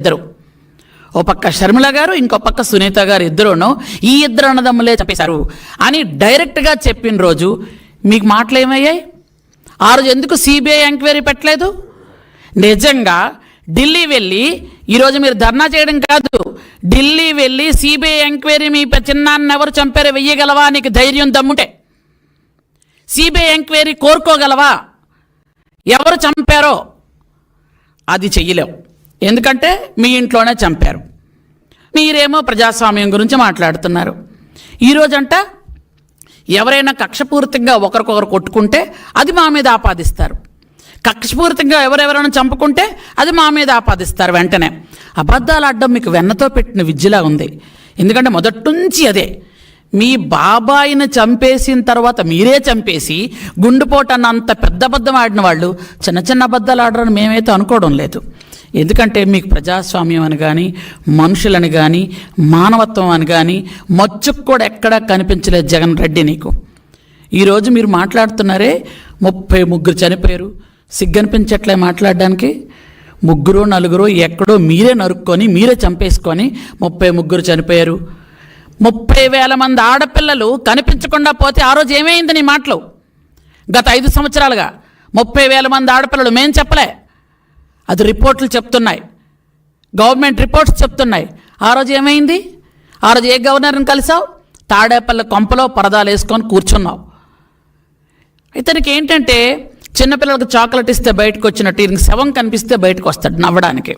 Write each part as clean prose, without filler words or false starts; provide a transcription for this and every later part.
ఇద్దరు, ఓ పక్క షర్మిల గారు, ఇంకో పక్క సునీత గారు, ఇద్దరును ఈ ఇద్దరు అన్నదమ్ములే చంపేశారు అని డైరెక్ట్గా చెప్పిన రోజు మీకు మాటలు ఏమయ్యాయి? ఆ రోజు ఎందుకు సిబిఐ ఎంక్వైరీ పెట్టలేదు? నిజంగా ఢిల్లీ వెళ్ళి ఈరోజు మీరు ధర్నా చేయడం కాదు, ఢిల్లీ వెళ్ళి సిబిఐ ఎంక్వైరీ మీ చిన్నాన్ని ఎవరు చంపారో వెయ్యగలవా? నీకు ధైర్యం దమ్ముంటే సిబిఐ ఎంక్వైరీ కోరుకోగలవా? ఎవరు చంపారో అది చెయ్యలేవు, ఎందుకంటే మీ ఇంట్లోనే చంపారు. మీరేమో ప్రజాస్వామ్యం గురించి మాట్లాడుతున్నారు. ఈరోజంట ఎవరైనా కక్షపూరితంగా ఒకరికొకరు కొట్టుకుంటే అది మా మీద ఆపాదిస్తారు, కక్షపూరితంగా ఎవరెవరైనా చంపుకుంటే అది మా మీద ఆపాదిస్తారు. వెంటనే అబద్ధాలు ఆడడం మీకు వెన్నతో పెట్టిన విద్యలా ఉంది. ఎందుకంటే మొదటి నుంచి అదే. మీ బాబాయిని చంపేసిన తర్వాత మీరే చంపేసి గుండెపోటు అన్న అంత పెద్ద అబద్ధం ఆడిన వాళ్ళు చిన్న చిన్న అబద్ధాలు ఆడరని మేమైతే అనుకోవడం లేదు. ఎందుకంటే మీకు ప్రజాస్వామ్యం అని కానీ, మనుషులని కానీ, మానవత్వం అని కానీ మచ్చుకు కూడా ఎక్కడా కనిపించలేదు జగన్ రెడ్డి నీకు. ఈరోజు మీరు మాట్లాడుతున్నారే 33 చనిపోయారు, సిగ్గనిపించట్లే మాట్లాడడానికి. 3 4 ఎక్కడో మీరే నరుక్కొని మీరే చంపేసుకొని 33 చనిపోయారు. 30,000 మంది ఆడపిల్లలు కనిపించకుండా పోతే ఆ రోజు ఏమైంది నీ మాటలు? గత 5 సంవత్సరాలుగా 30,000 మంది ఆడపిల్లలు మేం చెప్పలే, అది రిపోర్ట్లు చెప్తున్నాయి, గవర్నమెంట్ రిపోర్ట్స్ చెప్తున్నాయి. ఆ రోజు ఏమైంది? ఆ రోజు ఏ గవర్నర్ని కలిసావు? తాడేపల్లి కొంపలో పరదాలు వేసుకొని కూర్చున్నావు. ఇతనికి ఏంటంటే చిన్నపిల్లలకు చాక్లెట్ ఇస్తే బయటకు వచ్చినట్టు ఈయనకి శవం కనిపిస్తే బయటకు వస్తాడు నవ్వడానికి.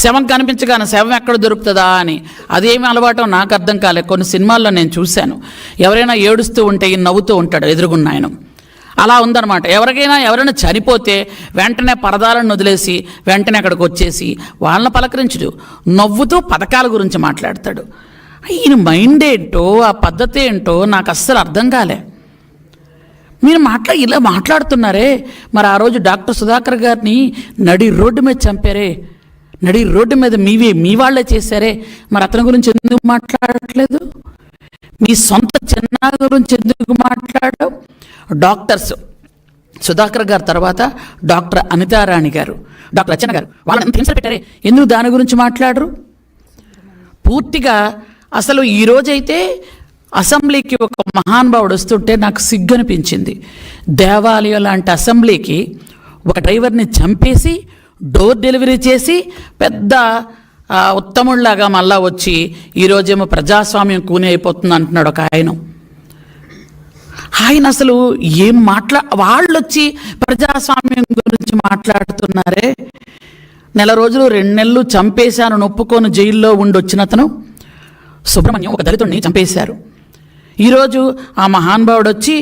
శవం కనిపించగానే శవం ఎక్కడ దొరుకుతుందా అని అదేమి అలవాటో నాకు అర్థం కాలే. కొన్ని సినిమాల్లో నేను చూశాను, ఎవరైనా ఏడుస్తూ ఉంటే ఈయన నవ్వుతూ ఉంటాడు ఎదురుగున్న ఆయన. అలా ఉందన్నమాట. ఎవరైనా చనిపోతే వెంటనే పరదాలను వదిలేసి వెంటనే అక్కడికి వచ్చేసి వాళ్ళని పలకరించడు, నవ్వుతూ పథకాల గురించి మాట్లాడతాడు. ఈయన మైండ్ ఏంటో, ఆ పద్ధతి ఏంటో నాకు అస్సలు అర్థం కాలే. మీరు ఇలా మాట్లాడుతున్నారే. మరి ఆ రోజు డాక్టర్ సుధాకర్ గారిని నడి రోడ్డు మీద చంపారే, నడి రోడ్డు మీద మీ వాళ్ళే చేశారే, మరి అతని గురించి ఎందుకు మాట్లాడట్లేదు? మీ సొంత చిన్న గురించి ఎందుకు మాట్లాడడం? డాక్టర్స్ సుధాకర్ గారు తర్వాత డాక్టర్ అనితారాణి గారు, డాక్టర్ రచన గారు, వాళ్ళని హింసలు పెట్టారే, ఎందుకు దాని గురించి మాట్లాడరు? పూర్తిగా అసలు ఈరోజైతే అసెంబ్లీకి ఒక మహానుభావుడు వస్తుంటే నాకు సిగ్గనిపించింది. దేవాలయం లాంటి అసెంబ్లీకి ఒక డ్రైవర్ని చంపేసి డోర్ డెలివరీ చేసి పెద్ద ఉత్తముళ్లాగా మళ్ళా వచ్చి ఈరోజేమో ప్రజాస్వామ్యం కూని అయిపోతుంది అంటున్నాడు ఒక ఆయన అసలు ఏం వాళ్ళు వచ్చి ప్రజాస్వామ్యం గురించి మాట్లాడుతున్నారే. 4 రోజులు 2 నెలలు చంపేశాను నొప్పుకొని జైల్లో ఉండి వచ్చిన అతను సుబ్రహ్మణ్యం ఒక దళితుడిని చంపేశారు. ఈరోజు ఆ మహానుభావుడు వచ్చి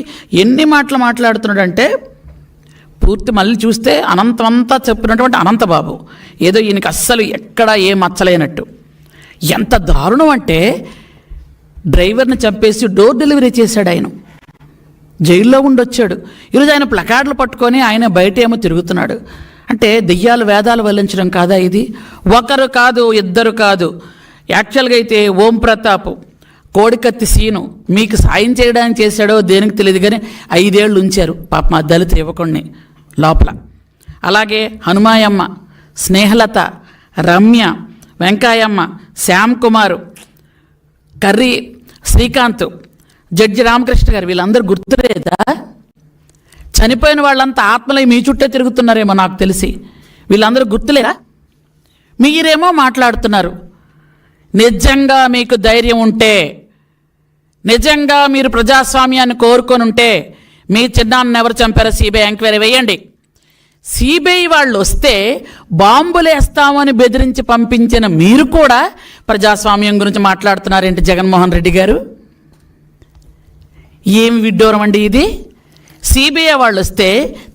ఎన్ని మాటలు మాట్లాడుతున్నాడంటే పూర్తి మళ్ళీ చూస్తే అనంతమంతా చెప్పినటువంటి అనంతబాబు ఏదో ఈయనకి అస్సలు ఎక్కడా ఏం మచ్చలేనట్టు. ఎంత దారుణం అంటే డ్రైవర్ని చంపేసి డోర్ డెలివరీ చేశాడు ఆయన, జైల్లో ఉండొచ్చాడు. ఈరోజు ఆయన ప్లకార్డులు పట్టుకొని ఆయన బయట ఏమో తిరుగుతున్నాడు. అంటే దెయ్యాలు వేదాలు వల్లించడం కాదా ఇది? ఒకరు కాదు, ఇద్దరు కాదు. యాక్చువల్గా అయితే ఓం ప్రతాప్, కోడికత్తి సీను మీకు సాయం చేయడానికి చేశాడో దేనికి తెలియదు కానీ 5 ఏళ్ళు ఉంచారు పాప మా దళిత యువకుడిని లోపల. అలాగే హనుమాయమ్మ, స్నేహలత, రమ్య, వెంకాయమ్మ, శ్యామ్ కుమారు, కర్రీ శ్రీకాంత్, జడ్జి రామకృష్ణ గారు, వీళ్ళందరూ గుర్తులేదా? చనిపోయిన వాళ్ళంతా ఆత్మలై మీ చుట్టే తిరుగుతున్నారేమో నాకు తెలిసి. వీళ్ళందరూ గుర్తులేరా? మీరేమో మాట్లాడుతున్నారు. నిజంగా మీకు ధైర్యం ఉంటే, నిజంగా మీరు ప్రజాస్వామ్యాన్ని కోరుకొని ఉంటే మీ చిన్నాన్ని ఎవరు చంపారో సిబిఐ ఎంక్వైరీ వేయండి. సిబిఐ వాళ్ళు వస్తే బాంబులు వేస్తామని బెదిరించి పంపించిన మీరు కూడా ప్రజాస్వామ్యం గురించి మాట్లాడుతున్నారేంటి జగన్మోహన్ రెడ్డి గారు? ఏం విడ్డూరం అండి ఇది? సిబిఐ వాళ్ళు వస్తే